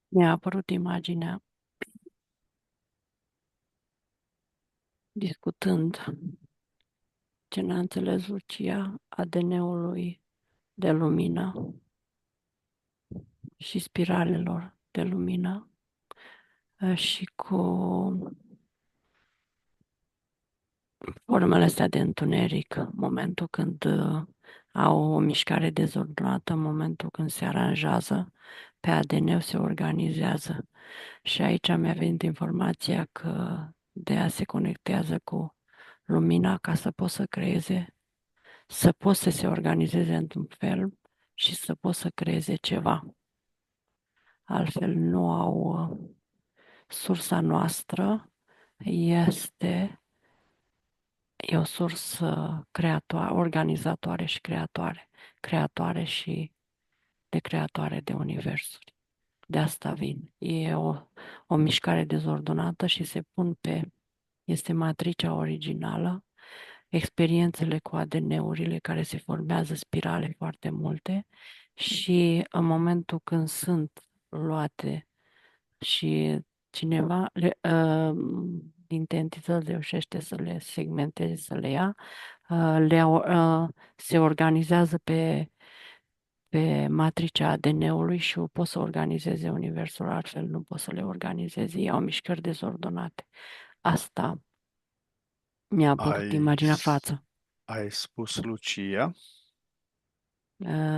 Mi-a apărut imaginea discutând ce n-a înțeles Lucia ADN-ului de lumină și spiralelor de lumină și cu formele astea de întuneric, momentul când au o mișcare dezordonată, momentul când se aranjează, pe ADN se organizează. Și aici mi-a venit informația că Dea se conectează cu lumina ca să poată să creeze, să poată să se organizeze într-un fel și să poată să creeze ceva. Altfel nu au sursa noastră e o sursă creatoare, organizatoare și creatoare și de creatoare de universuri. De asta vin. E o mișcare dezordonată și se pun este matricea originală, experiențele cu ADN-urile care se formează spirale foarte multe și în momentul când sunt luate și cineva din entități reușește să le segmenteze, să le ia, se organizează pe matricea ADN-ului și o pot să organizeze universul, altfel nu pot să le organizeze, iau mișcări dezordonate. Asta mi-a apărut Ai, imaginea față. ai spus Lucia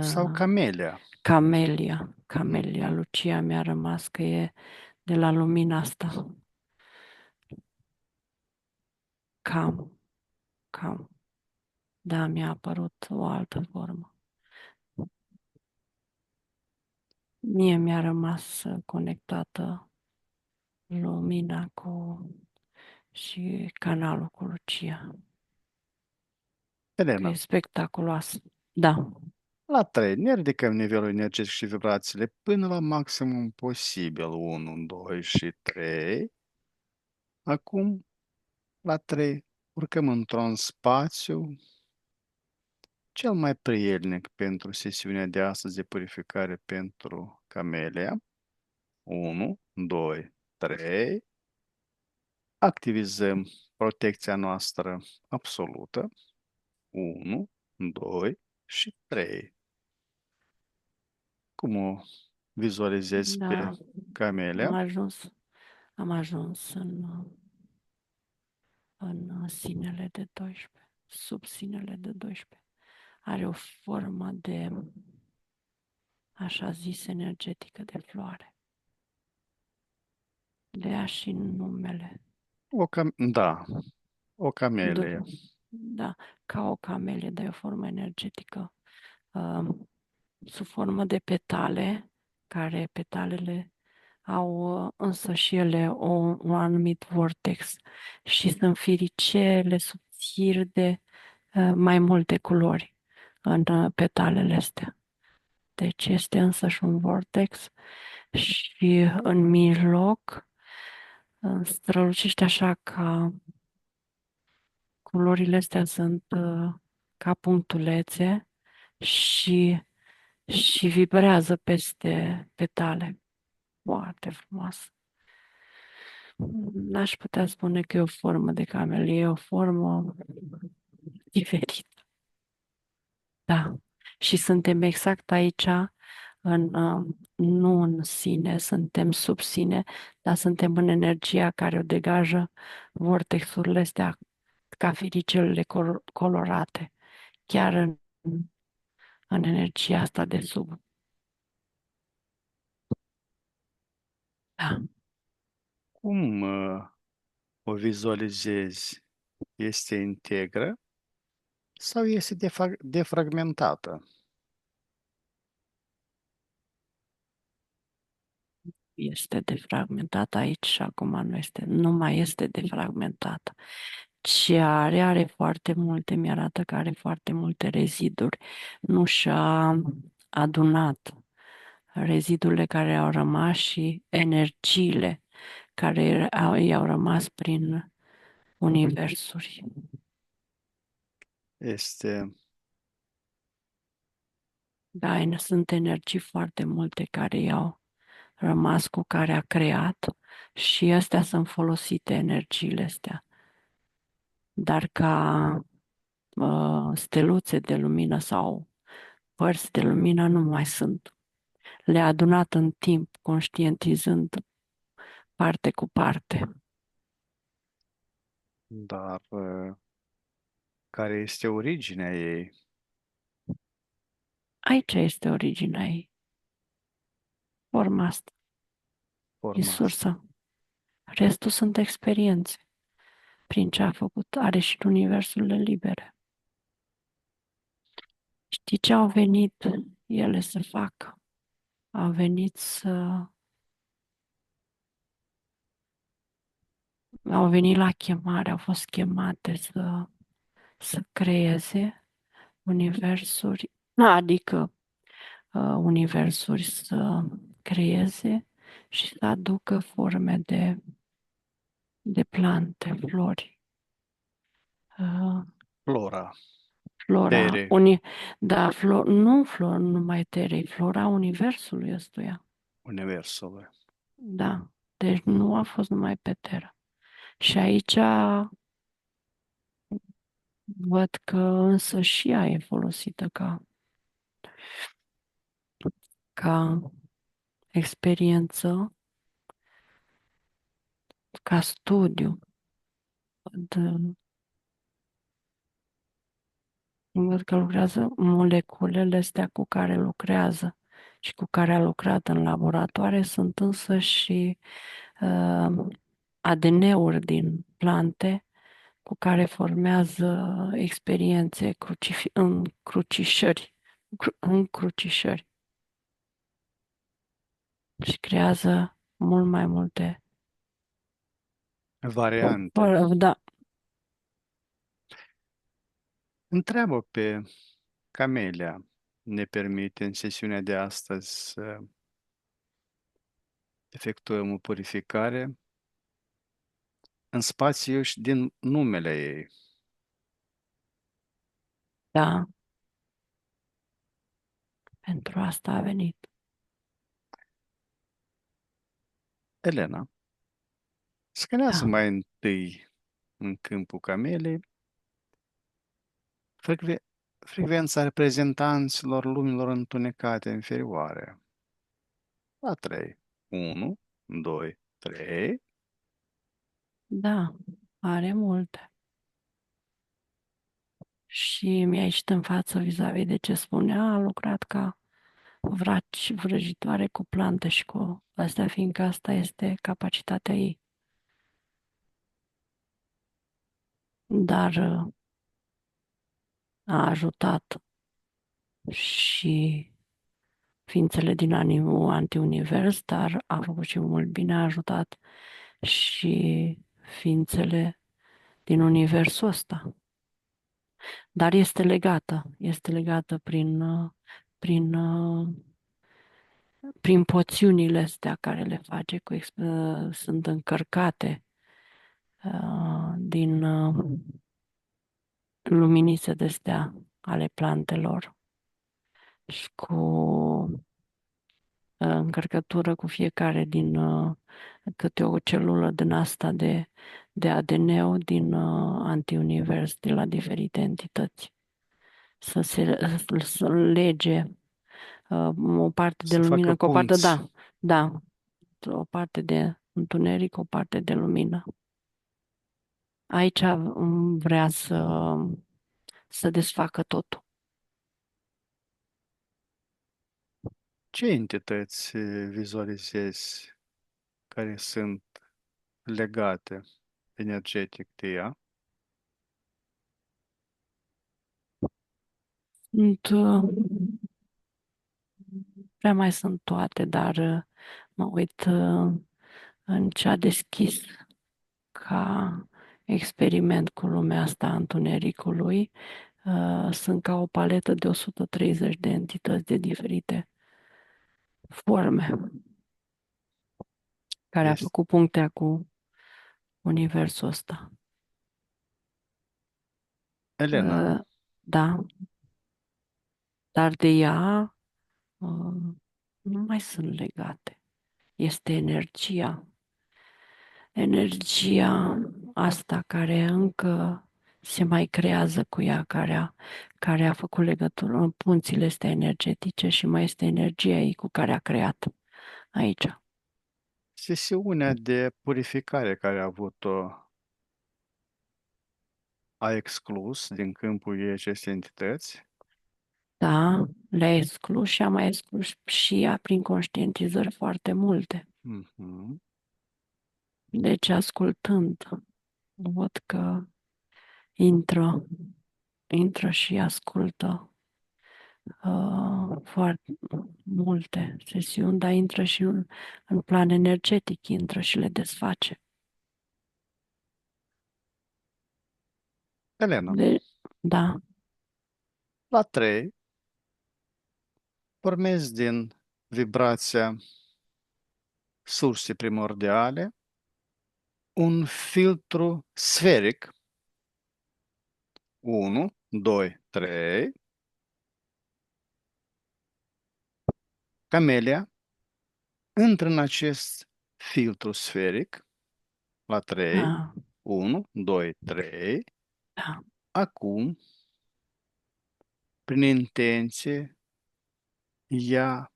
sau Uh, Camelia? Camelia, Mhm. Lucia mi-a rămas că e de la lumina asta. Cam, cam. Da, mi-a apărut o altă formă. Mie mi-a rămas conectată lumina și canalul cu Lucia, că e Elena, spectaculoasă. Da, la 3, ne ridicăm nivelul energetic și vibrațiile până la maximum posibil. 1, 2 și 3. Acum, la 3, urcăm într-un spațiu cel mai prielnic pentru sesiunea de astăzi de purificare pentru Camelia. 1, 2, 3. Activizăm protecția noastră absolută. 1, 2 și 3. Cum o vizualizezi da, pe am Camelia? ajuns, am ajuns în sinele de 12, sub sinele de 12. Are o formă de, așa zis, energetică de floare. De ea și numele. Da, o camelie. Da, ca o camelie, dar e o formă energetică uh, sub formă de petale, care petalele au însă și ele un anumit vortex și sunt firicele subțiri de mai multe culori în petalele astea. Deci este însă și un vortex și în mijloc strălucește așa ca culorile astea sunt ca punctulețe și, și vibrează peste petale. Foarte frumos. N-aș putea spune că e o formă de camelie, e o formă diferită. Da. Și suntem exact aici, nu în sine, suntem sub sine, dar suntem în energia care o degajă vortexurile astea ca firicelele colorate, chiar în energia asta de sub. Da. Cum o vizualizezi? Este integră sau este defragmentată? Este defragmentată aici și acum nu mai este defragmentată. Ce are foarte multe, mi-arată că are foarte multe reziduri. Nu și-a adunat rezidurile care au rămas și energiile care i-au rămas prin universuri. Este Da, sunt energii foarte multe care i-au rămas cu care a creat și astea sunt folosite, energiile astea. Dar ca steluțe de lumină sau părți de lumină nu mai sunt. Le-a adunat în timp, conștientizând parte cu parte. Dar care este originea ei? Aici este originea ei, forma asta, e Forma asta. sursa. Restul sunt experiențe. Prin ce a făcut, are și universurile libere. Știi ce au venit ele să facă? Au venit să... Au venit la chemare, au fost chemate să creeze universuri, adică universuri să creeze și să aducă forme de plante, flori, uh, Flora, flora, tere, da, nu flora numai terei, flora universului ăstuia, universul. da, deci nu a fost numai pe Terra. Și aici văd că însă și ea e folosită ca experiență, ca studiu. Văd, văd că lucrează moleculele astea cu care lucrează și cu care a lucrat în laboratoare sunt însă și ADN-uri din plante cu care formează experiențe încrucișări și creează mult mai multe. Variante. Da, Întreabă pe Camelia. Ne permite în sesiunea de astăzi să efectuăm o purificare în spațiu și din numele ei. da, pentru asta a venit. Elena, scanează Da, mai întâi în câmpul Cameliei frecvența reprezentanților lumilor întunecate inferioare. La 3. 1, 2, 3. da, are multe. Și mi-a ieșit în față vis-a-vis de ce spunea, a lucrat ca vraci vrăjitoare cu plante și cu astea, fiindcă asta este capacitatea ei. Dar a ajutat și ființele din antiunivers, dar a făcut și mult bine, a ajutat și ființele din universul ăsta. Dar este legată prin prin poțiunile astea care le face, sunt încărcate din luminițe de astea ale plantelor și cu încărcătură cu fiecare din câte o celulă din asta de ADN din antiunivers, de la diferite entități. Să lege o parte de Să facă lumină cu o parte, punți. da, da, o parte de întuneric, o parte de lumină. Aici vrea să desfacă totul. Ce entități vizualizezi care sunt legate energetic de ea? Sunt, prea mai sunt toate, dar mă uit în ce a deschis ca experiment cu lumea asta a întunericului. Sunt ca o paletă de 130 de entități de diferite forme, care a Este făcut punctea cu universul ăsta. Elena. Uh, Da, dar de ea nu mai sunt legate. este energia. Energia asta care încă se mai creează cu ea, care a făcut legătură în punțile astea energetice și mai este energia ei cu care a creat aici. Sesiunea de purificare care a avut-o a exclus din câmpul ei aceste entități. Da, le-a exclus și a mai exclus și ea prin conștientizări foarte multe. Mhm. Deci, ascultând, văd că intră, intră și ascultă foarte multe sesiuni, dar intră și în plan energetic, intră și le desface. Elena, Da, la 3 formezi din vibrația sursei primordiale un filtru sferic. 1, 2, 3. Camelia intră în acest filtru sferic la 3. da, 1, 2, 3. da, Acum, prin intenție, ea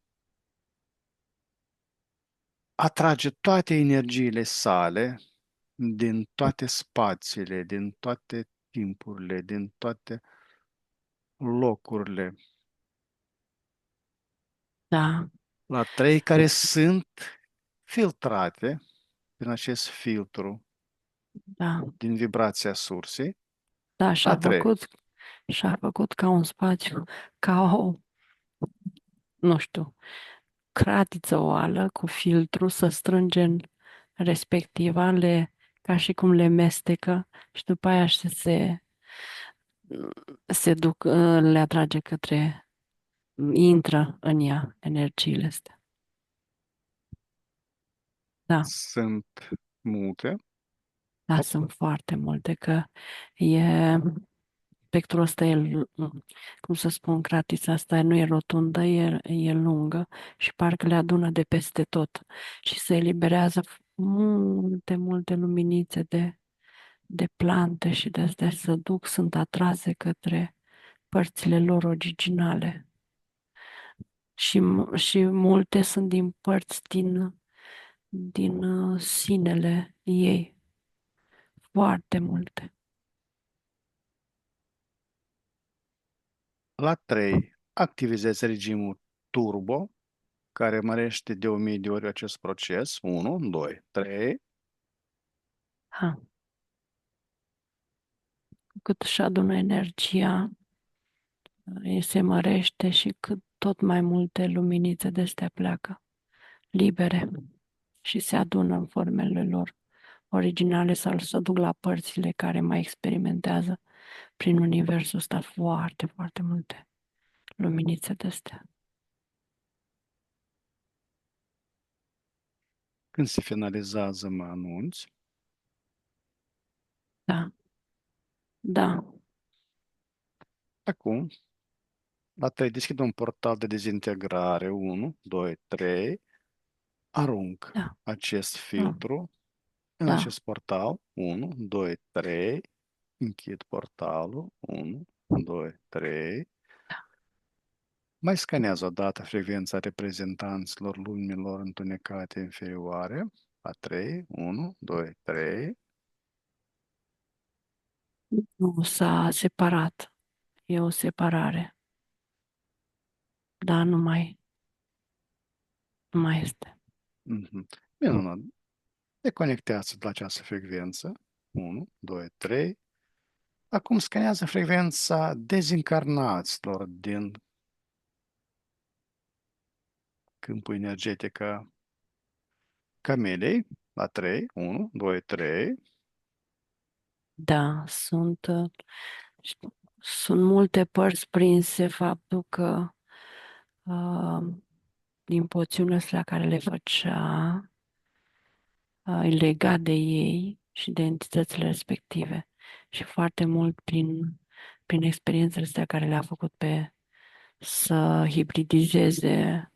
atrage toate energiile sale din toate spațiile, din toate timpurile, din toate locurile. da, La 3 care sunt filtrate prin acest filtru da, din vibrația sursei. da, La 3. și-a făcut ca un spațiu, ca o, nu știu, cratiță oală cu filtru să strânge în respectiva, ca și cum le mestecă și după aia se duc, le atrage către, intră în ea energiile astea. Da, Sunt multe. da, sunt foarte multe, că e, spectrul ăsta e, cum să spun, cratița asta nu e rotundă, e lungă și parcă le adună de peste tot și se eliberează multe, multe luminițe de plante și de astea se duc, sunt atrase către părțile lor originale. Și multe sunt din părți din sinele ei, foarte multe. La 3 activizezi regimul turbo, care mărește de 1000 de ori acest proces. 1, 2, 3. Ha, cât își adună energia, îi se mărește și cât tot mai multe luminițe de astea pleacă, libere, și se adună în formele lor originale sau să duc la părțile care mai experimentează prin universul ăsta foarte, foarte multe luminițe de astea. Când se finalizează, mă anunți. Da, da, Acum, la 3 deschid un portal de dezintegrare. 1, 2, 3. Arunc da, acest da, filtru în da, acest portal. 1, 2, 3. Închid portalul. 1, 2, 3. Mai scanează odată frecvența reprezentanților lumilor întunecate inferioare. La 3, 1, 2, 3. nu s-a separat. E o separare, dar nu mai este. Mhm. Minunat. Deconectează de la această frecvență. 1, 2, 3. Acum scanează frecvența dezincarnaților din câmpul energetic a camelei. La 3, 1, 2, 3. Da, sunt multe părți prinse faptul că uh, din poțiunile astea care le făcea, e legat de ei și de entitățile respective și foarte mult prin experiențele astea care le-a făcut să hibridizeze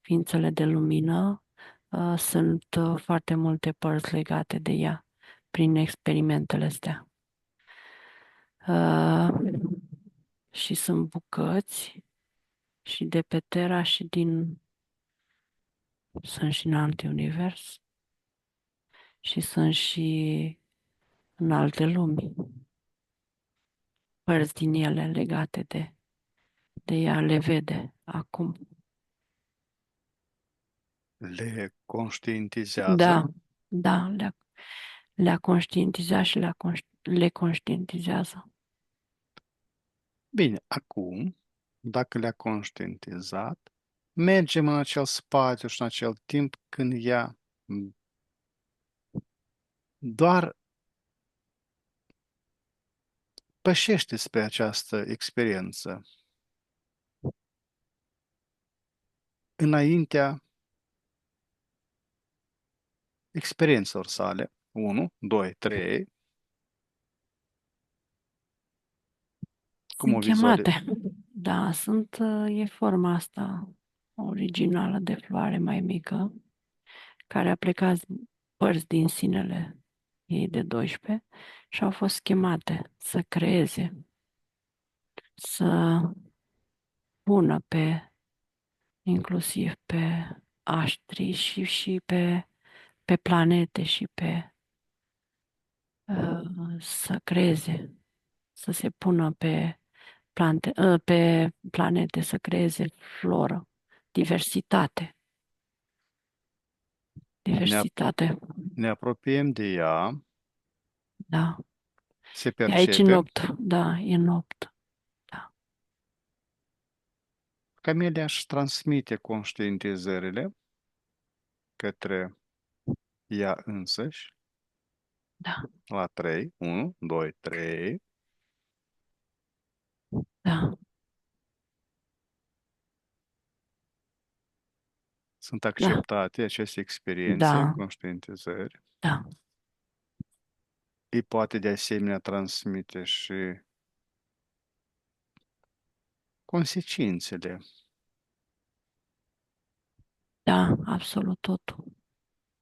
ființele de lumină, Sunt foarte multe părți legate de ea prin experimentele astea. Uh, și sunt bucăți și de pe Terra și sunt și în alte univers și sunt și în alte lumi. Părți din ele legate de ea le vede acum. Le conștientizează. Da, da, le-a conștientizat și le conștientizează. Bine, acum, dacă le-a conștientizat, mergem în acel spațiu și în acel timp când ea doar pășește spre această experiență înaintea experiențelor sale. 1, 2, 3, cum o Sunt vizualizez. chemate. Da, e forma asta originală de floare mai mică, care a plecat părți din sinele ei de 12 și au fost chemate să creeze, să pună inclusiv pe aștri și pe planete și să creeze, să se pună pe planete, să creeze floră, diversitate, Ne, ap- diversitate, ne apropiem de ea, da. se E aici în percepe. 8, da, e în 8, da, Camelia își transmite conștientizările către ea însăși da, la 3, 1, 2, 3. da, Sunt da, acceptate aceste experiențe, da, conștientizări. da, Îi poate de asemenea transmite și consecințele. da, absolut totul.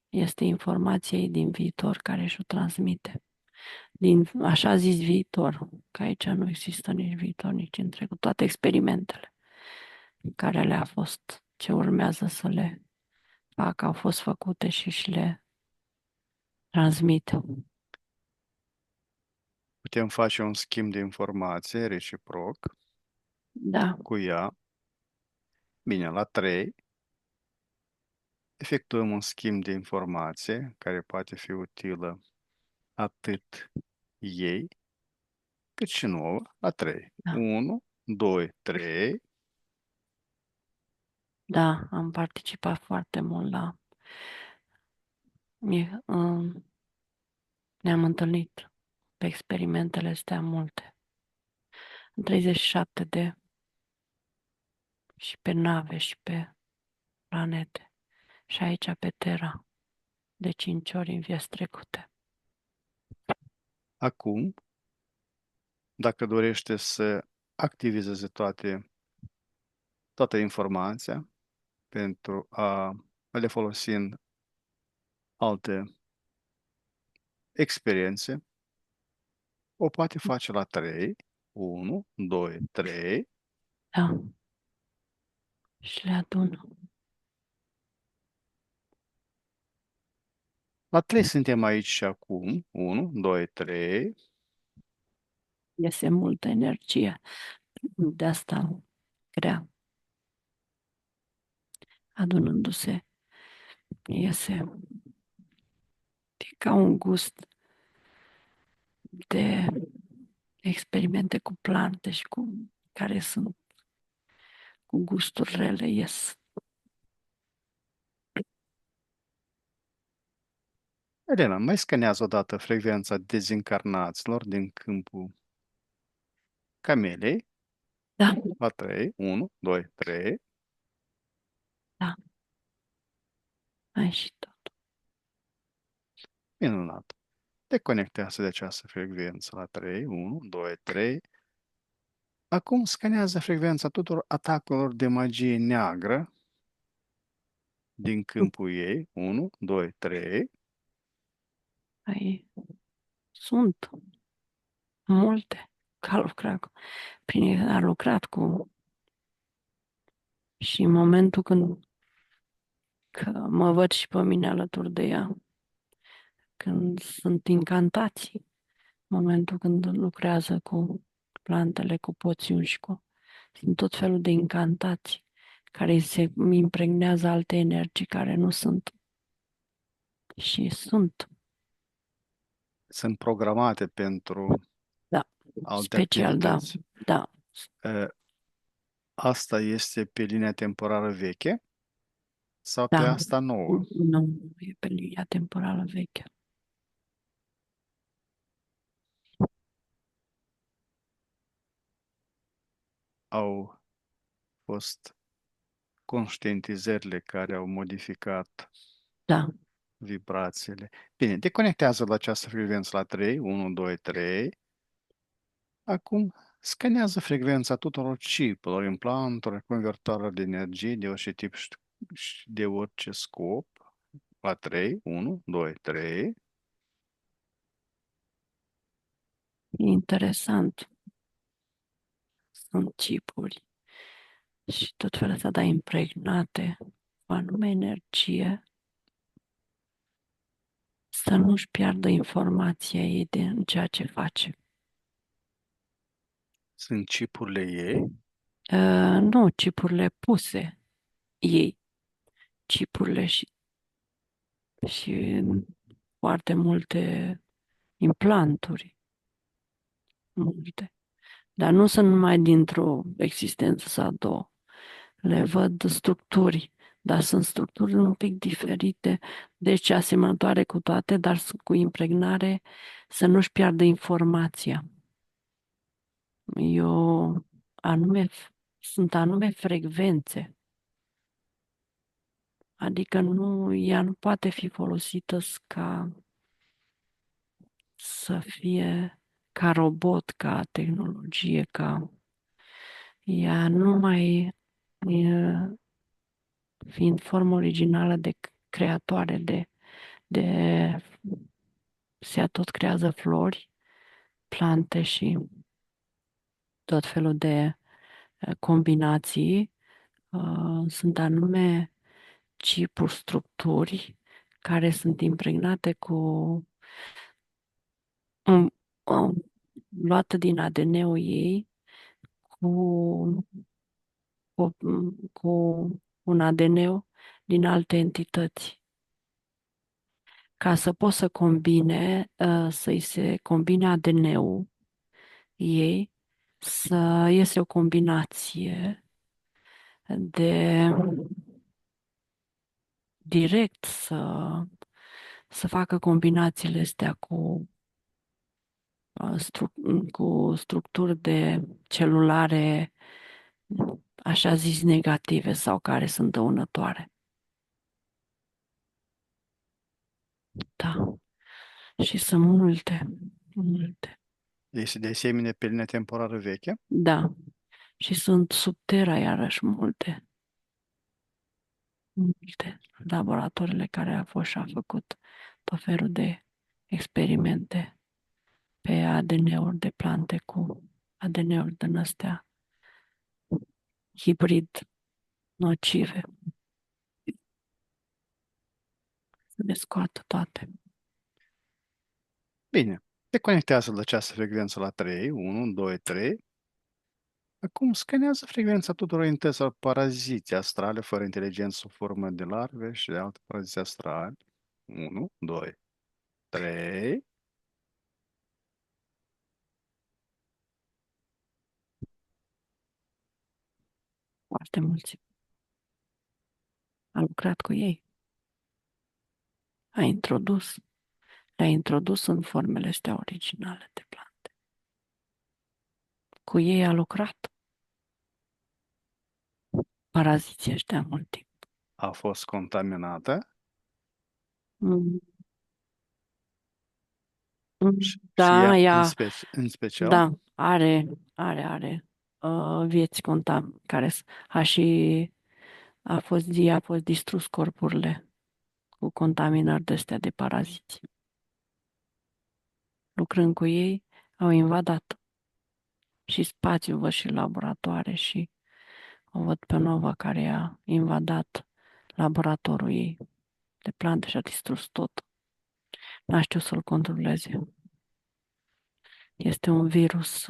Este informația ei din viitor care și-o transmite. Din așa zis viitor, că aici nu există nici viitor, nici în trecut. Toate experimentele care le-a fost, ce urmează să le facă, au fost făcute și le transmit. Putem face un schimb de informație reciproc Da, cu ea. Bine, la 3 efectuăm un schimb de informație care poate fi utilă atât ei cât și nouă. La 3. da, 1, 2, 3. da, am participat foarte mult la... Ne-am întâlnit pe experimentele astea multe. În 37 și pe nave și pe planete. Și aici pe Terra, de 5 ori în vieți trecute. Acum, dacă dorește să activizeze toată informația pentru a le folosi în alte experiențe, o poate face la 3. 1, 2, 3. Da, și le adună. La 3 suntem aici și acum. 1, 2, 3. Iese multă energie. De asta grea, adunându-se, iese ca un gust de experimente cu plante și care sunt cu gusturi rele, ies. Elena, mai scanează odată frecvența dezincarnaților din câmpul camelei. Da, La 3. 1, 2, 3. da, ai și tot. Minunat. Deconectează de această frecvență la 3. 1, 2, 3. Acum scanează frecvența tuturor atacurilor de magie neagră din câmpul ei. 1, 2, 3. Ai, sunt multe. Că a lucrat, a lucrat cu... Și în momentul când că mă văd și pe mine alături de ea, când sunt incantați, momentul când lucrează cu plantele, cu poțiuni și cu... Sunt tot felul de incantați care se impregnează alte energii care nu sunt. Și sunt, Sunt programate pentru da, alte special, da, activități. da, Uh, Asta este pe linia temporară veche sau pe da. asta nouă? Nu, e pe linia temporală veche. Au fost conștientizările care au modificat Da, vibrațiile. Bine, deconectează la această frecvență la 3, 1, 2, 3. Acum scanează frecvența tuturor chipurilor, implantelor, convertorilor de energie de orice tip și de orice scop. La 3, 1, 2, 3. e interesant. Sunt chipuri și tot felul ăsta, da, impregnate cu anume energie, să nu-și piardă informația ei din ceea ce face. Sunt chipurile ei. Nu, chipurile puse ei, chipurile și foarte multe implanturi, multe. Dar nu sunt numai dintr-o existență sau două. Le văd structuri, dar sunt structuri un pic diferite, deci asemănătoare cu toate, dar cu impregnare să nu-și piardă informația. Eu anume, sunt anume frecvențe, adică nu, ea nu poate fi folosită ca să fie ca robot, ca tehnologie, ca ea numai fiind formă originală de creatoare, de se tot creează flori, plante și tot felul de combinații. Sunt anume chipuri, structuri care sunt impregnate cu um, um, luată din ADN-ul ei cu, cu, cu un ADN din alte entități. Ca să poți să combine, să-i se combine ADN-ul ei, să iese o combinație de direct să facă combinațiile astea cu structuri de celulare, așa zis, negative sau care sunt dăunătoare. Da. Și sunt multe, multe. Este de asemenea pe linia temporară veche. Da. Și sunt sub Terra, iarăși, multe, multe. Laboratoarele care a fost și a făcut tot felul de experimente pe ADN-uri de plante cu ADN-uri din astea hibrid nocive. Să le scoată toate. Bine, deconectează la această frecvență la 3, 1, 2, 3. Acum scanează frecvența tuturor entităților paraziți astrale fără inteligență sub formă de larve și de alte paraziți astrali. 1, 2, 3. Foarte mulți. A lucrat cu ei. A introdus. Le-a introdus în formele astea originale de plante. Cu ei a lucrat. Paraziții ăștia mult timp. A fost contaminată Mm, mm, și Da, ea ea, în special da, are vieți contam, a și a fost distrus corpurile cu contaminări de astea de paraziți. Lucrând cu ei, au invadat și spațiul, văd și laboratoare și o văd pe Nova care a invadat laboratorul ei de plante și a distrus tot. N-a știut să-l controleze. Este un virus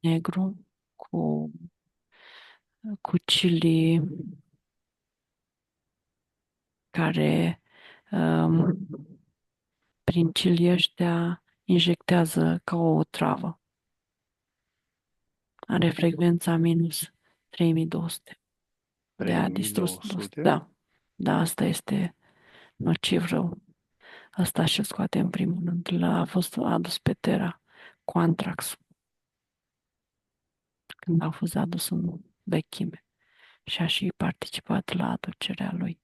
negru cu, cu cilii care um, prin cilii ăștia injectează ca o otravă. Are frecvența minus 3200. De a distrus, 3200. da, da, asta este nociv rău. Asta și-l scoate în primul rând. A fost adus pe Terra cu antrax, când a fost adus în vechime. Și a și participat la aducerea lui.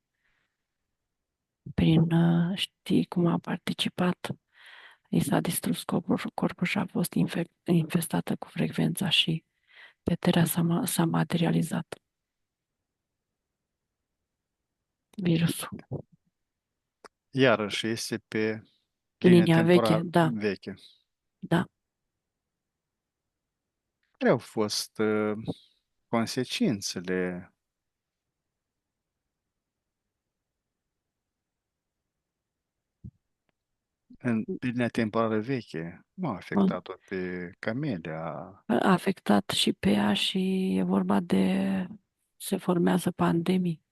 Știi cum a participat? I s-a distrus corpul și a fost infestată cu frecvența și pe Terra s-a materializat virusul. Iarăși este pe linia Linia veche, temporală da, veche. da. Care au fost consecințele în linia temporală veche? Nu a afectat-o pe Camelia, A afectat și pe ea și e vorba de se formează pandemii.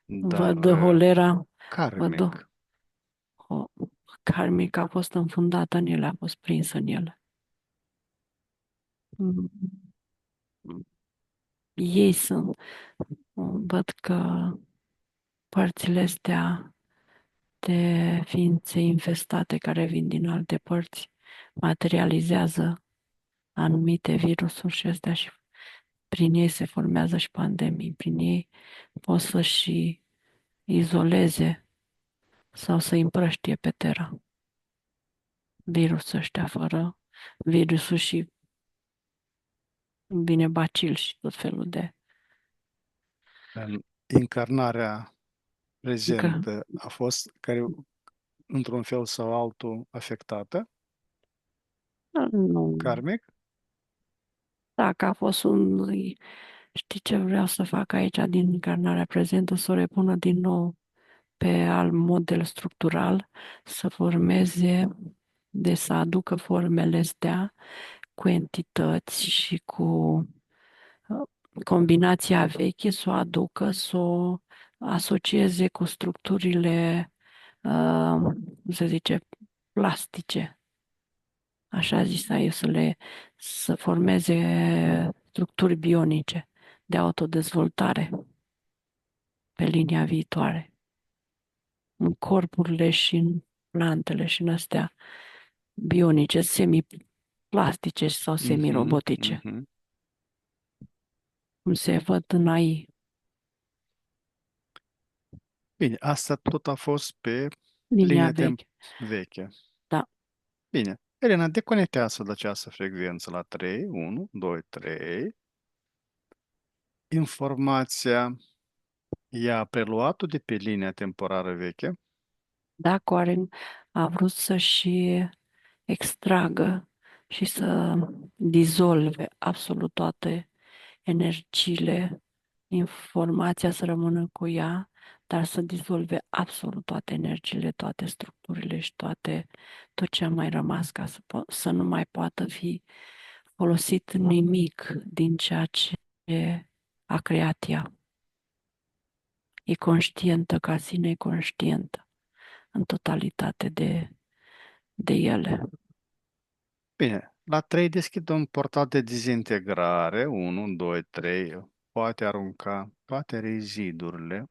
dar Văd holera, văd karmic. o karmic a fost înfundată în ele, a fost prinsă în ele. Mm, Ei sunt, văd că părțile astea de ființe infestate care vin din alte părți materializează anumite virusuri și astea și prin ei se formează și pandemii, prin ei pot să și izoleze sau să împrăștie pe Terra virusul ăștia fără virusul și vine bacil și tot felul de În incarnarea încă prezentă a fost care într-un fel sau altul afectată, nu. karmic. Dacă a fost știi ce vreau să fac aici din încarnarea prezentă, să o repună din nou pe alt model structural, să formeze, de să aducă formele astea cu entități și cu uh, combinația veche, să o aducă, să o asocieze cu structurile, cum se zice, plastice, așa zisa eu, să formeze structuri bionice de autodezvoltare pe linia viitoare, în corpurile și în plantele și în astea bionice, semi-plastice sau Mhm, semi-robotice, mhm. cum se văd în AI, Bine, asta tot a fost pe linia linia timp veche. veche. Da, Bine. Elena, deconectează de această frecvență la 3, 1, 2, 3. Informația i-a preluat-o de pe linia temporară veche. da, Coaren a vrut să și extragă și să dizolve absolut toate energiile, informația să rămână cu ea, dar să dizolve absolut toate energiile, toate structurile și tot ce a mai rămas ca să nu mai poată fi folosit nimic din ceea ce a creat ea. E conștientă ca sine, e conștientă în totalitate de ele. Bine, la 3 deschid un portal de dezintegrare. 1, 2, 3. Poate arunca toate rezidurile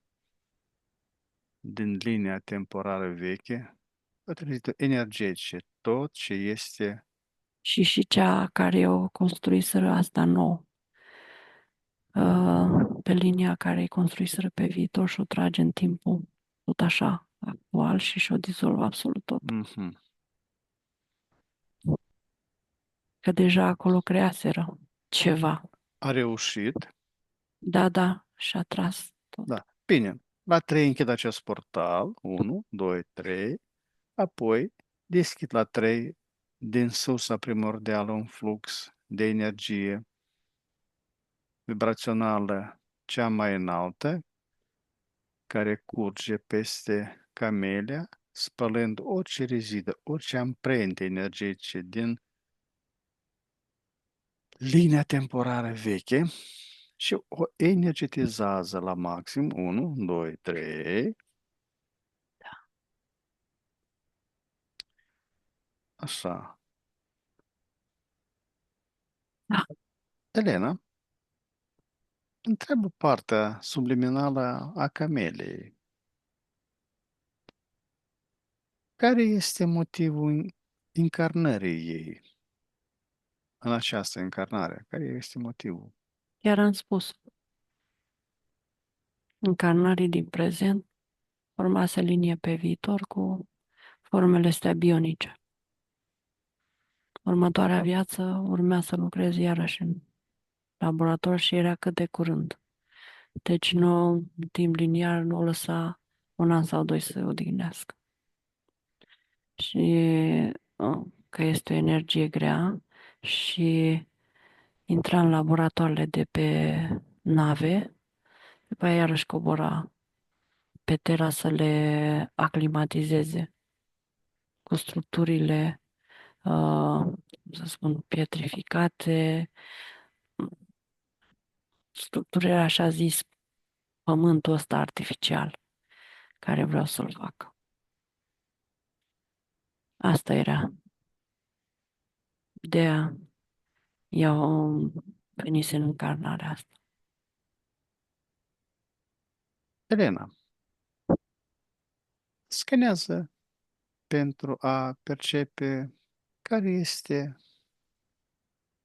din linia temporară veche, toate rezidurile energetice, tot ce este. Și cea care o construiseră asta nou, pe linia care îi construiseră pe viitor și o trage în timpul tot așa actual și o dizolvă absolut tot. Mhm. Că deja acolo creaseră ceva. A reușit. Da, da, și-a tras tot. Da. Bine. La 3 închid acest portal. 1, 2, 3. Apoi deschid la 3 din sursa primordială un flux de energie vibrațională cea mai înaltă, care curge peste camelia, spălând orice rezidă, orice amprente energetice din linia temporară veche și o energetizează la maxim. 1, 2, 3. Așa. Da. Elena, întreabă partea subliminală a cameliei. Care este motivul încarnării ei în această încarnare? Care este motivul? Chiar am spus, încarnării din prezent urma să linie pe viitor cu formele astea bionice. Următoarea viață urmea să lucrez iarăși în laborator și era cât de curând. Deci nu, în timp liniar, nu o lăsa un an sau doi să se odihnească. Și că este o energie grea și intra în laboratoarele de pe nave, după aia iarăși cobora pe Terra să le aclimatizeze cu structurile, să spun, pietrificate, structurile așa zis, pământul ăsta artificial care vreau să-l fac. Asta era. De-aia eu venise în încarnarea asta. Elena, scanează pentru a percepe care este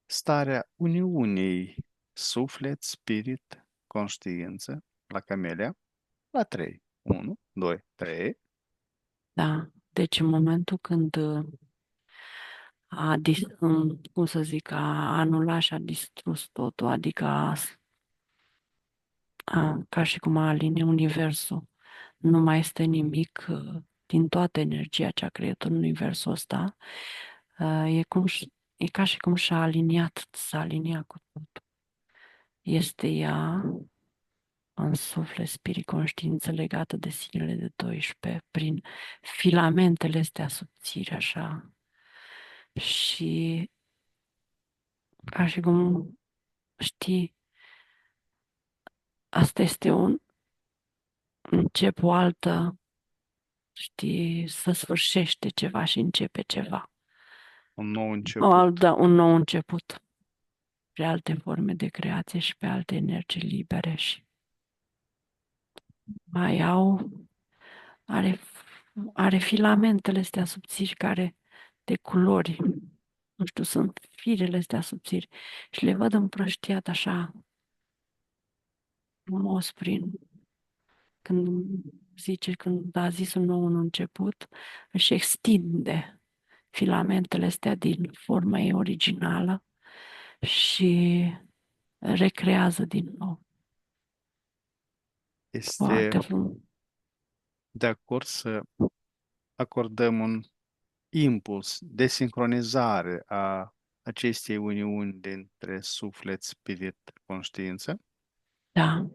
starea uniunii suflet, spirit, conștiință la camelia la 3. 1, 2, 3. Da. Deci în momentul când cum să zic, a anulat și a distrus totul, adică ca și cum a aliniat universul. Nu mai este nimic din toată energia ce a creat în universul ăsta. E ca și cum s-a aliniat cu tot. Este ea în suflet, spirit, conștiință legată de sinele de 12 prin filamentele astea subțiri, așa. Și ca și cum, știi, asta este încep o altă, știi, să sfârșește ceva și începe ceva. Un nou început. Da, un nou început pe alte forme de creație și pe alte energii libere și mai are, are filamentele astea subțiri care de culori, nu știu, sunt firele astea subțiri și le văd împrăștiat așa frumos când când a zis un nou un început, își extinde filamentele astea din forma ei originală și recrează din nou. Foarte Este frumos. de acord să acordăm un impuls de sincronizare a acestei uniuni dintre suflet, spirit, conștiință. Da,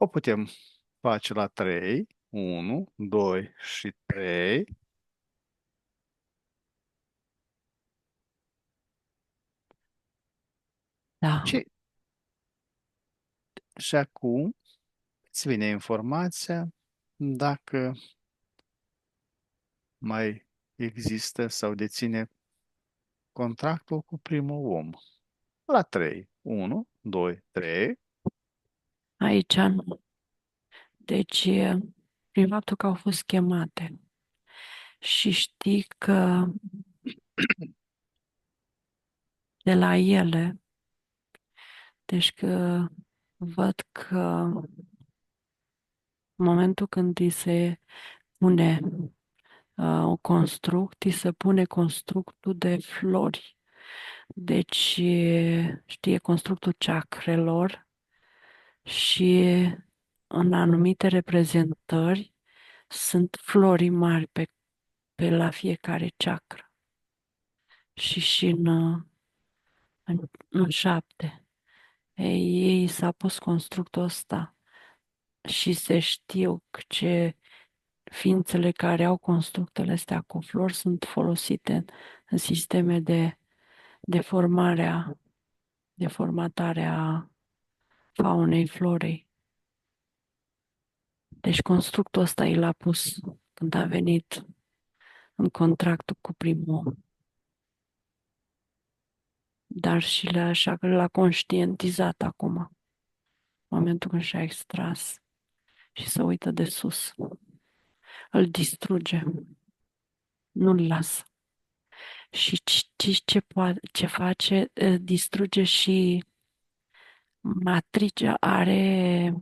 O putem face la 3. 1, 2 și 3. da. Și acum îți vine informația dacă mai există sau deține contractul cu primul om. La 3. 1, 2, 3. Aici nu. Deci, prin faptul că au fost chemate și știi că de la ele, deci că văd că în momentul când îi se pune un construct, îi se pune constructul de flori, Deci știe constructul chakrelor și în anumite reprezentări sunt flori mari pe la fiecare chakra și în 7. Ei s-a pus constructul ăsta și se știu ce ființele care au constructele astea cu flori sunt folosite în sisteme de formare, de formatare a faunei florei. Deci constructul ăsta i l-a pus când a venit în contractul cu primul om. Dar și așa că l-a conștientizat acum, în momentul când și-a extras și se uită de sus. Îl distruge, nu-l lasă. Și știți ce face? Distruge și matricea, are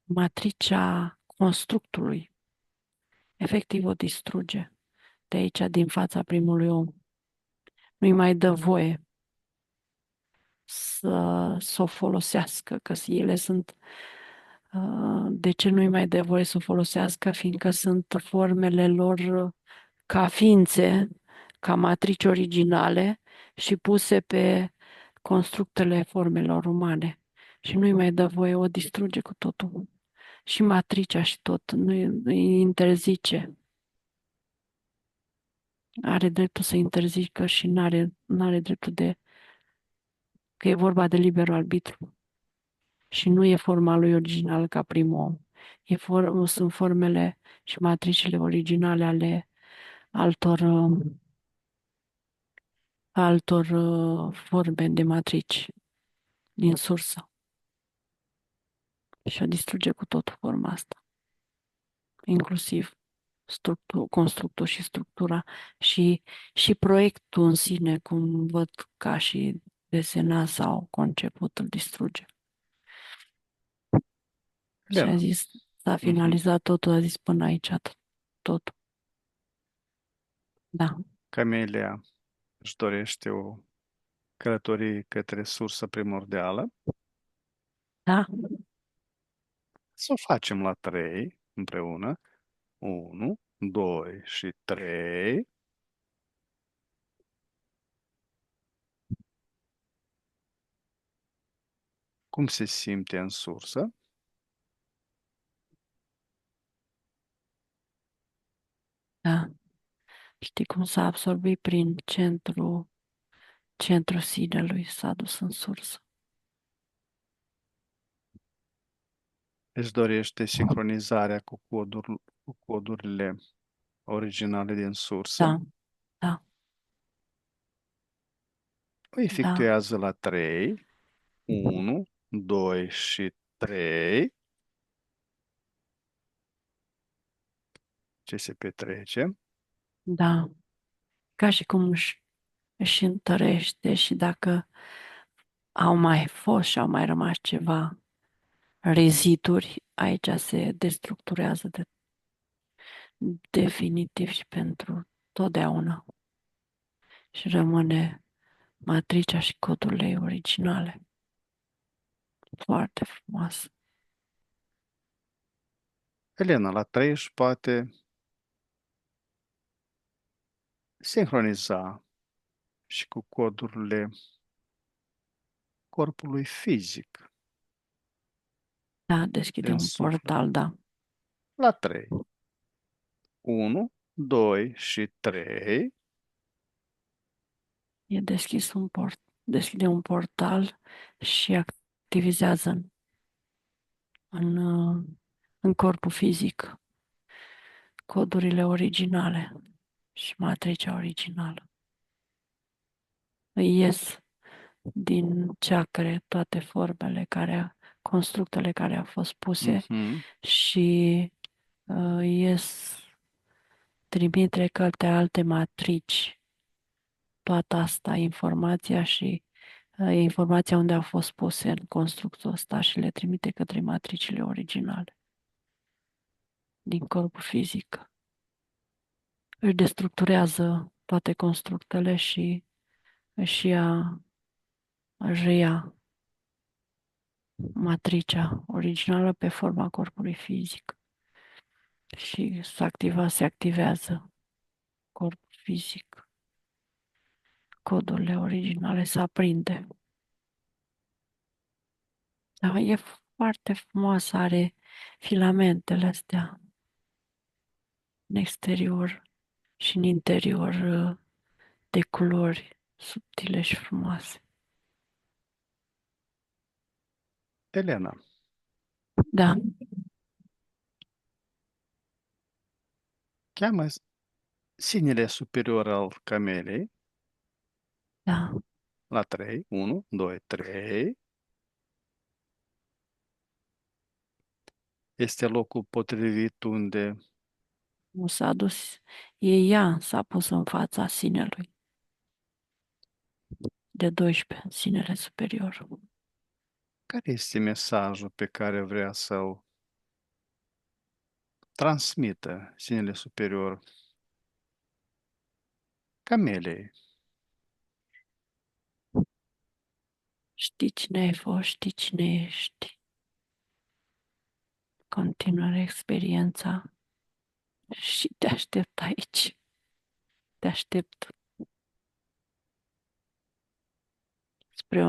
matricea constructului. Efectiv o distruge de aici, din fața primului om. Nu-i mai dă voie să o folosească, că ele sunt. De ce nu-i mai dă voie să o folosească? Fiindcă sunt formele lor ca ființe, ca matrici originale și puse pe constructele formelor umane. Și nu-i mai dă voie, o distruge cu totul. Și matricea și tot, nu-i interzice. Are dreptul să interzică și n-are dreptul că e vorba de liberul arbitru. Și nu e forma lui originală ca primul om. Sunt formele și matricile originale ale altor, forme de matrici din sursă. Și o distruge cu totul forma asta, inclusiv constructul și structura și proiectul în sine, cum văd ca și desenat sau conceput, îl distruge. Și a Elena, zis, s-a mhm. finalizat totul, a zis până aici totul. Da, Camelia își dorește o călătorie către sursă primordială. da, Să o facem la 3 împreună. 1, 2 și 3. Cum se simte în sursă? da. Știi cum s-a absorbit prin centrul sinelui, s-a dus în sursă. Își dorește sincronizarea cu codurile originale din sursă. Da, da, O da, efectuează la 3. 1, 2 și 3. Ce se petrece? da. Ca și cum își întărește și dacă au mai fost și au mai rămas ceva reziduri, aici se destructurează definitiv și pentru totdeauna. Și rămâne matricea și codurile ei originale. Foarte frumos. Elena la 3 își poate sincroniza și cu codurile corpului fizic Da, deschide din un suflet. portal, da. La 3. 1, 2 și 3. E deschide un portal și activizează în, uh, în corpul fizic codurile originale și matricea originală. Îi ies din ceacre toate constructele care au fost puse Mhm. și ies, trimite către alte matrici toată asta, informația și informația unde au fost puse în constructul ăsta și le trimite către matricile originale din corpul fizic. Își destructurează toate constructele și își reia matricea originală pe forma corpului fizic și se activează corpul fizic. Codurile originale se aprinde. Dar e foarte frumoasă, are filamentele astea în exterior și în interior de culori subtile și frumoase. Elena, Da, cheamă sinele superior al camelei da. la 3. 1, 2, 3. Este locul potrivit unde Nu s-a dus, ea s-a pus în fața sinelui de 12, sinele superior. care este mesajul pe care vrea să-l transmită sinele superior camelei. Știi cine ai fost, știi cine ești. Continuă experiența și te aștept aici. Te aștept spre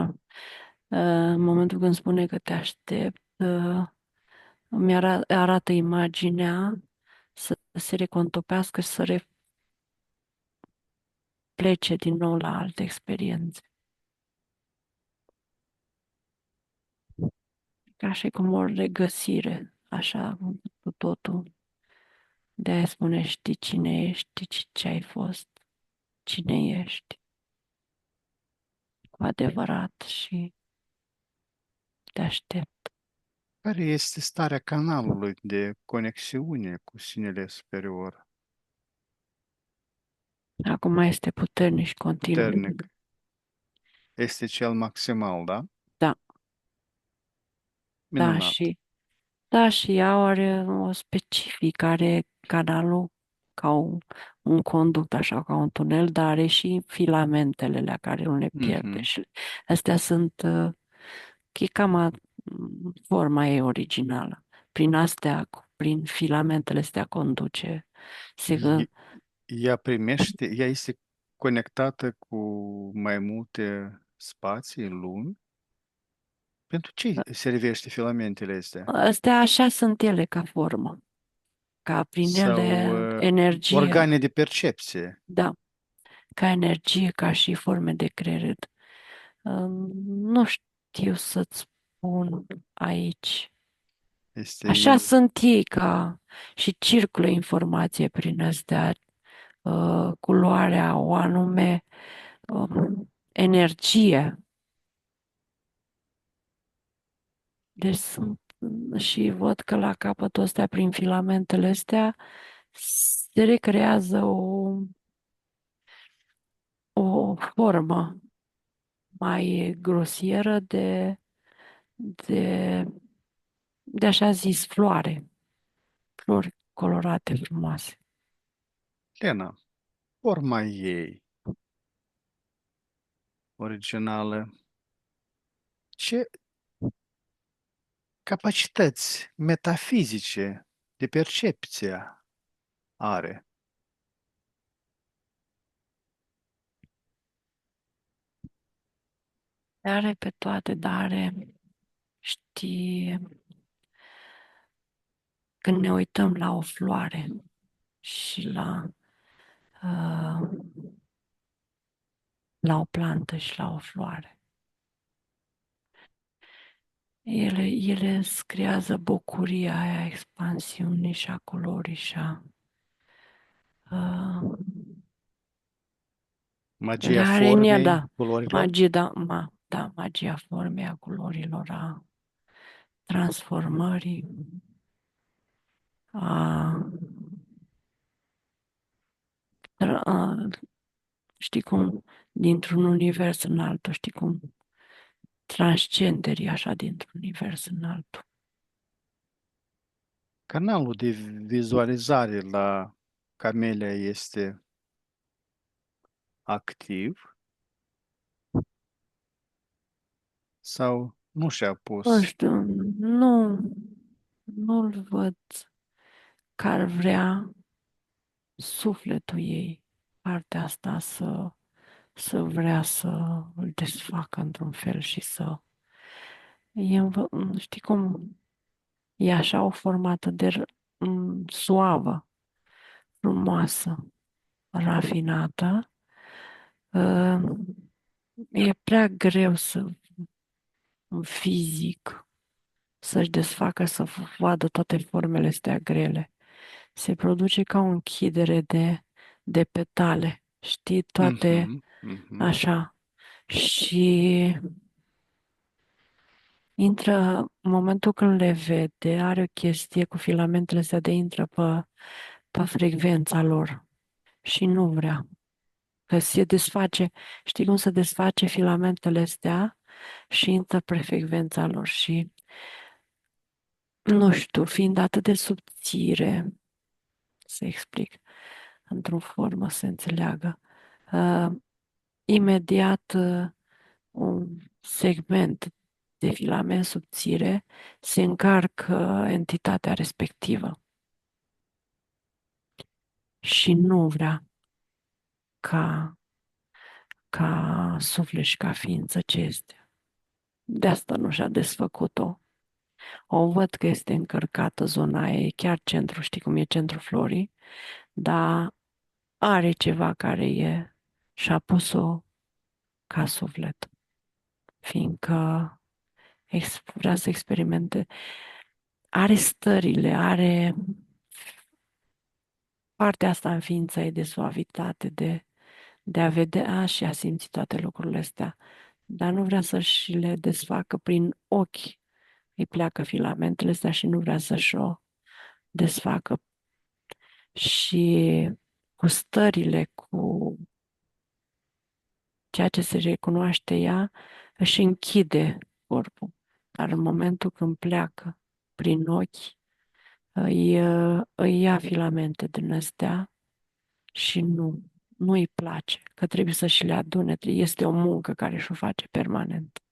în momentul când spune că te aștept, arată imaginea să se recontopească și să plece din nou la alte experiențe. Ca și cum o regăsire, așa, cu totul. De-aia spune, știi cine ești, știi ce ai fost, cine ești, cu adevărat și te aștept. Care este starea canalului de conexiune cu sinele superior? Acum este puternic și continuu. Puternic. Este cel maximal, da? Da, da, Minunat. și da, și ea are o specificare, canalul ca un conduct, așa, ca un tunel, dar are și filamentele la care nu le pierde. Mhm. Și astea sunt, e cam forma ei originală. Prin astea, prin filamentele astea conduce. Se, E- Ea primește, ea este conectată cu mai multe spații, lumi. Pentru ce servește filamentele astea? astea așa sunt ele ca formă, ca prin Sau ele energie, organe de percepție? da, ca energie, ca și forme de creier. Nu știu să-ți spun aici. Este Așa sunt ei ca și circulă informație prin astea, culoarea, o anume energie. Deci sunt și văd că la capătul ăsta, prin filamentele astea, se recrează o formă mai grosieră de, de așa zis floare, flori colorate frumoase. Lena, forma ei originală, ce capacități metafizice de percepție are? Le are pe toate, dar are, știi, când ne uităm la o floare și uh, la o plantă și la o floare, ele îți creează bucuria aia, expansiunii și a culorii și uh, le Magia are în ea, formei, da, culorilor? magia formei, a culorilor, a transformării, a, a știi cum, dintr-un univers în altul, știi cum transcenderii așa dintr-un univers în altul. Canalul de vizualizare la camelia este activ sau nu și-a Nu pus? știu, nu, nu-l văd că ar vrea sufletul ei, partea asta să vrea să îl desfacă într-un fel și să... știi cum, e așa o formată suavă, frumoasă, rafinată. Uh, E prea greu fizic să-și desfacă, să vadă toate formele astea grele. Se produce ca o închidere de petale, știi, toate Mhm, mhm, așa. Și intră, în momentul când le vede, are o chestie cu filamentele astea de intră pe frecvența lor și nu vrea. Că se desface, știi cum se desface filamentele astea și intră pe frecvența lor și nu știu, fiind atât de subțire, să explic, într-o formă să înțeleagă, uh, imediat un segment de filament subțire se încarcă entitatea respectivă și nu vrea ca, ca suflet și ca ființă ce este. De asta nu și-a desfăcut-o. O văd că este încărcată zona aia, e chiar centru, știi cum e centrul florii, dar are ceva care și-a pus-o ca suflet, fiindcă vrea să experimente, are stările, are partea asta în ființa ei de suavitate, de a vedea și a simți toate lucrurile astea, dar nu vrea să-și le desfacă prin ochi. Îi pleacă filamentele astea și nu vrea să-și o desfacă. Și cu stările, cu ceea ce se recunoaște ea, își închide corpul. Dar în momentul când pleacă prin ochi, îi ia filamente din astea și nu îi place, că trebuie să și le adune. Este o muncă care și-o face permanent.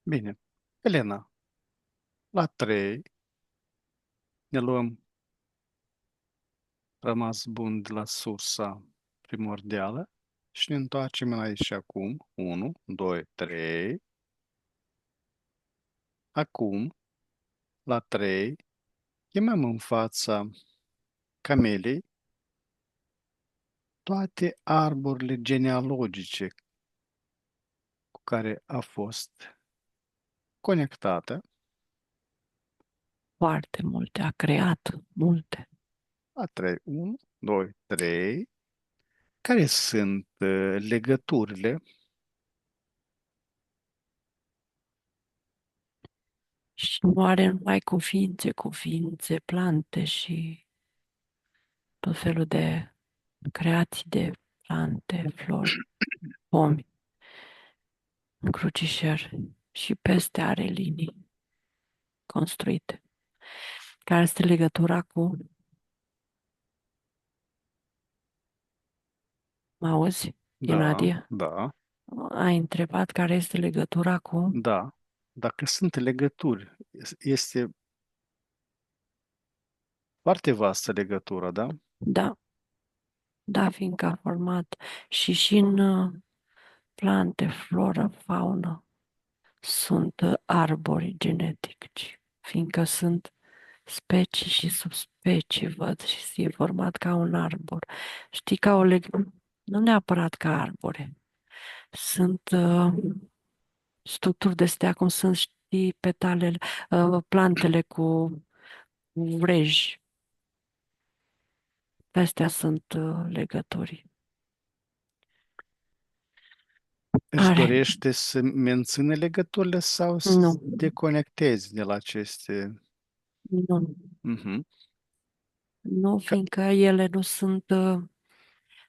bine. Elena, la 3 ne luăm rămas bun de la sursa primordială și ne întoarcem aici și acum. 1, 2, 3. Acum, la 3, chemăm în fața camelei toate arborile genealogice cu care a fost conectată. Foarte multe, a creat multe. La 3, 1, 2, 3. Care sunt legăturile? Și nu are numai cufințe, plante și tot felul de creații de plante, flori, pomi, încrucișări și peste are linii construite. Care este legătura cu, mă auzi, Da, Nadia? da, Ai întrebat care este legătura cu, da. Dacă sunt legături, este foarte vastă legătura, da? da, da, fiindcă a format și în plante, floră, faună, sunt arbori genetici, fiindcă sunt specii și subspecii, văd, și e format ca un arbor. Știi, ca o nu neapărat ca arbore. Sunt structuri de stea, cum sunt, știi, petalele, plantele cu vreji. Astea sunt legături. Își Are. dorește să mențină legăturile sau să Nu, se deconecteze de la aceste... nu, Mhm. nu, Ca- fiindcă ele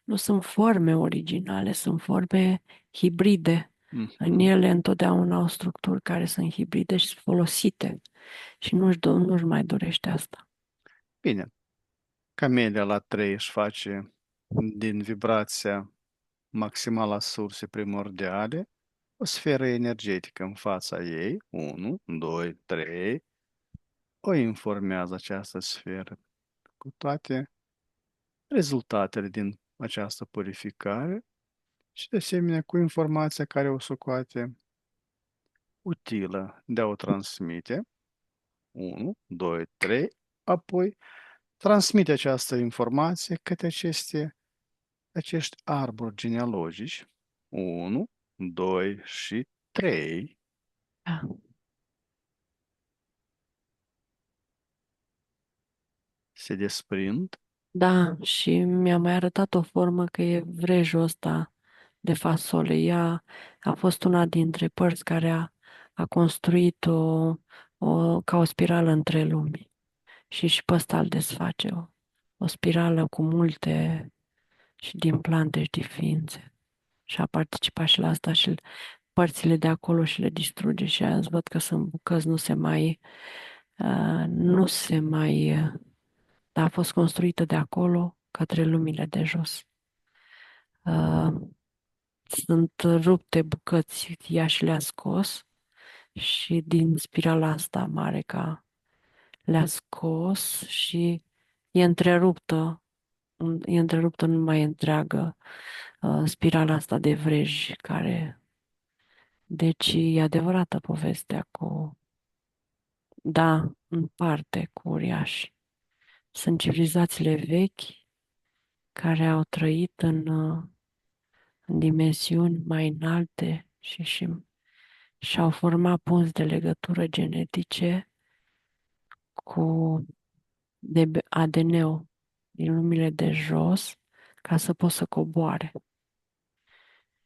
nu sunt forme originale, sunt forme hibride. În mhm. ele întotdeauna au structuri care sunt hibride și sunt folosite. Și nu-și mai dorește asta. Bine, camelia la 3 își face din vibrația maximala surse primordiale, o sferă energetică în fața ei, 1, 2, 3, o informează această sferă cu toate rezultatele din această purificare și de asemenea cu informația care o socoate utilă de a o transmite, 1, 2, 3, apoi transmite această informație către acești arbori genealogici, 1, 2 și 3, Da. se desprind. Da, și mi-a mai arătat o formă că e vrejul ăsta de fasole. Ea a fost una dintre părți care a construit ca o spirală între lumi. Și pe ăsta îl desface. O spirală cu multe și din plante și din ființe. Și a participat și la asta și părțile de acolo și le distruge și azi văd că sunt bucăți, nu se mai, dar a fost construită de acolo către lumile de jos. Uh, Sunt rupte bucăți, ea și le-a scos și din spirala asta mare ca le-a scos și e întreruptă, nu mai e întreagă spirala asta de vrej care... Deci e adevărată povestea da, în parte cu uriași. Sunt civilizațiile vechi care au trăit în dimensiuni mai înalte și-au format punți de legătură genetice cu ADN-ul din lumile de jos ca să poată să coboare.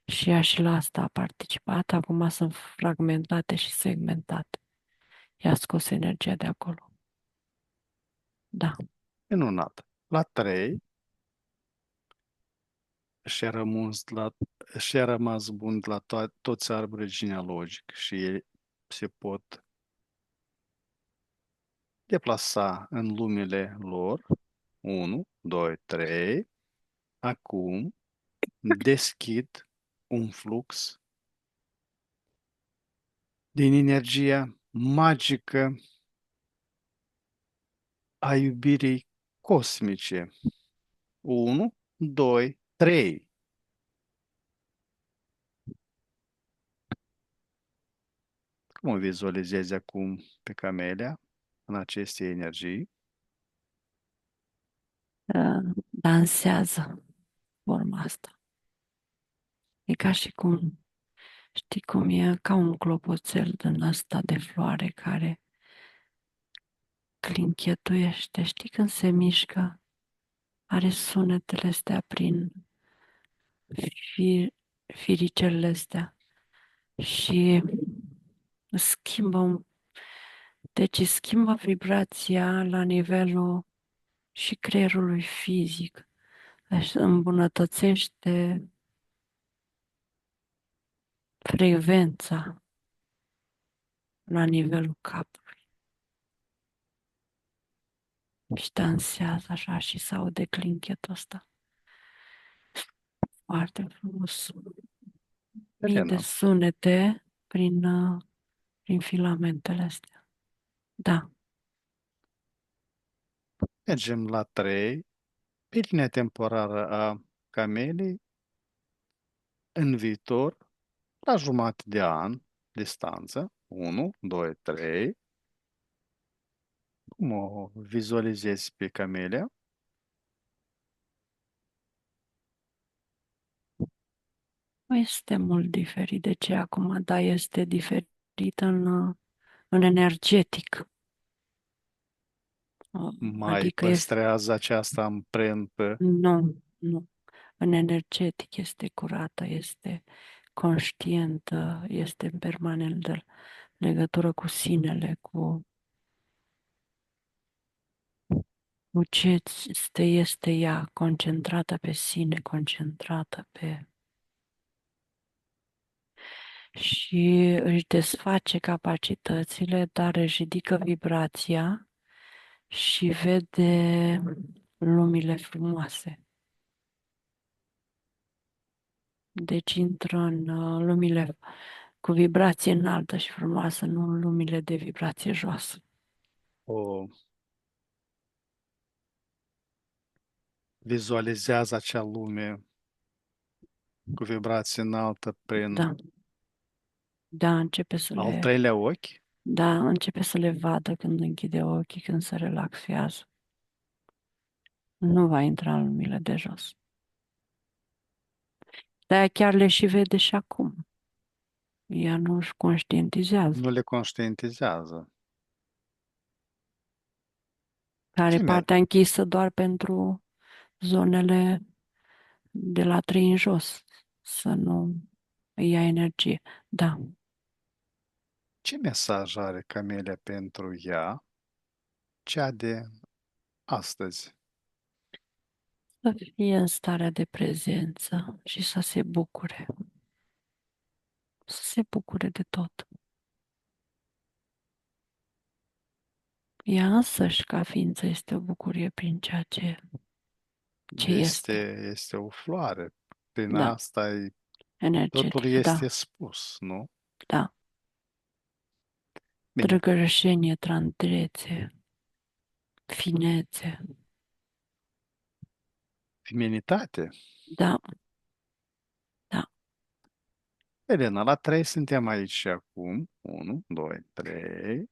Și ea și la asta a participat, acum sunt fragmentate și segmentate. I-a scos energia de acolo. Da. Minunat. La 3 și-a rămas bun la toți arborii genealogici și ei se pot deplasa în lumile lor. 1, 2, 3. Acum deschid un flux din energia magică a iubirii cosmice. 1, 2, 3. Cum o vizualizezi acum pe Camelia în aceste energii? Dansează forma asta. E ca și cum, știi cum e, ca un clopoțel din ăsta de floare care clinchetuiește. Știi când se mișcă? Are sunetele astea prin fi, firicelele astea și schimbă, deci schimbă vibrația la nivelul și creierului fizic. Deci îmbunătățește frecvența la nivelul capului. Și dansează așa și se aude clinchetul ăsta. Foarte frumos. Mii de Elena, sunete prin filamentele astea. Da. mergem la 3. Pe linia temporară a Cameliei, în viitor, la jumătate de an, distanță, 1, 2, 3. Cum o vizualizezi pe Camelia? Nu este mult diferit de ce acum, dar este diferit în energetic. Mai Adică este, păstrează această amprentă? nu. În energetic este curată, este conștientă, este în permanentă legătură cu sinele, cu ce este ea, concentrată pe sine, concentrată pe... Și își desface capacitățile, dar își ridică vibrația și vede lumile frumoase. Deci intră în lumile cu vibrație înaltă și frumoasă, nu în lumile de vibrație joasă. O vizualizează acea lume cu vibrație înaltă prin Da, da, începe să al le, treilea ochi. da, începe să le vadă când închide ochii, când se relaxează. Nu va intra în lumile de jos. Dar ea chiar le și vede și acum. Ea nu își conștientizează. Nu le conștientizează. Care Ce merg? partea închisă doar pentru zonele de la 3 în jos, să nu îi ia energie. Da, Ce mesaj are Camelia pentru ea, cea de astăzi? să fie în starea de prezență și să se bucure. Să se bucure de tot. Ea însăși, ca ființă, este o bucurie prin ceea ce Este, este. este o floare. Prin Da, asta totul energetic, este da, spus, nu? da. Bine, Drăgășenie, tandrețe, finețe. feminitate. Da, da. Elena, la 3 suntem aici și acum. 1, 2, 3.